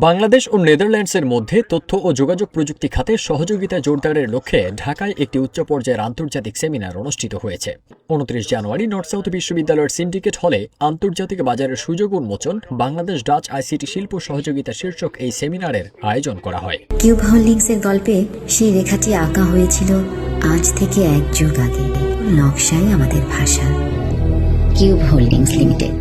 বাংলাদেশ ও নেদারল্যান্ডসের মধ্যে তথ্য ও যোগাযোগ প্রযুক্তি খাতে সহযোগিতা জোরদারের লক্ষ্যে ঢাকায় একটি উচ্চ পর্যায়ের আন্তর্জাতিক সেমিনার অনুষ্ঠিত হয়েছে। ২৯ জানুয়ারি নর্থ সাউথ বিশ্ববিদ্যালয়ের সিন্ডিকেট হলে আন্তর্জাতিক বাজারের সুযোগ উন্মোচন বাংলাদেশ ডাচ আইসিটি শিল্প সহযোগিতা শীর্ষক এই সেমিনারের আয়োজন করা হয়। কিউব হোল্ডিংসের গল্পে সেই রেখাটি আঁকা হয়েছিল আজ থেকে ১ যুগ আগে। নকশাই আমাদের ভাষা। Cube Holdings Limited.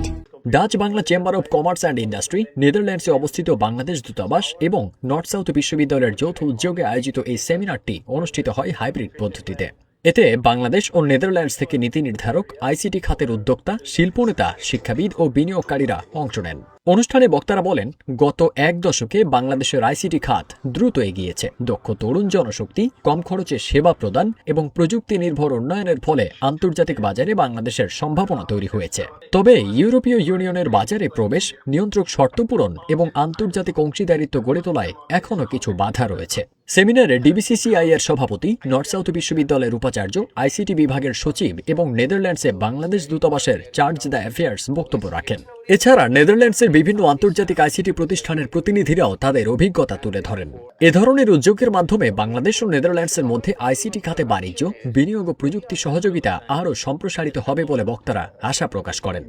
Dutch Bangla chamber of commerce and industry, নেদারল্যান্ডসে অবস্থিত বাংলাদেশ দূতাবাস এবং নর্থ সাউথ বিশ্ববিদ্যালয়ের যৌথ উদ্যোগে আয়োজিত এই সেমিনারটি অনুষ্ঠিত হয় হাইব্রিড পদ্ধতিতে। এতে বাংলাদেশ ও নেদারল্যান্ডস থেকে নীতি নির্ধারক, আইসিটি খাতের উদ্যোক্তা, শিল্পনেতা, শিক্ষাবিদ ও বিনিয়োগকারীরা অংশ নেন। অনুষ্ঠানে বক্তারা বলেন, গত ১ দশকে বাংলাদেশের আইসিটি খাত দ্রুত এগিয়েছে। দক্ষ তরুণ জনশক্তি, কম খরচে সেবা প্রদান এবং প্রযুক্তি নির্ভর উন্নয়নের ফলে আন্তর্জাতিক বাজারে বাংলাদেশের সম্ভাবনা তৈরি হয়েছে। তবে ইউরোপীয় ইউনিয়নের বাজারে প্রবেশ, নিয়ন্ত্রক শর্ত পূরণ এবং আন্তর্জাতিক অংশীদারিত্ব গড়ে তোলায় এখনও কিছু বাধা রয়েছে। সেমিনারে ডিবিসিসিআই এর সভাপতি, নর্থ সাউথ বিশ্ববিদ্যালয়ের উপাচার্য, আইসিটি বিভাগের সচিব এবং নেদারল্যান্ডসে বাংলাদেশ দূতাবাসের চার্জ দ্য অ্যাফেয়ার্স বক্তব্য রাখেন। এছাড়া নেদারল্যান্ডসের বিভিন্ন আন্তর্জাতিক আইসিটি প্রতিষ্ঠানের প্রতিনিধিরাও তাদের অভিজ্ঞতা তুলে ধরেন। এ ধরনের উদ্যোগের মাধ্যমে বাংলাদেশ ও নেদারল্যান্ডসের মধ্যে আইসিটি খাতে বাণিজ্য, বিনিয়োগ ও প্রযুক্তি সহযোগিতা আরও সম্প্রসারিত হবে বলে বক্তারা আশা প্রকাশ করেন।